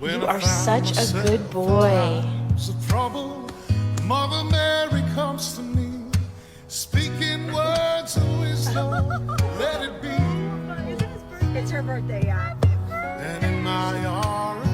You are such a good boy. Of trouble, Mother Mary comes to me, speaking words of wisdom. Let it be. It's her birthday, yeah. And in my arms.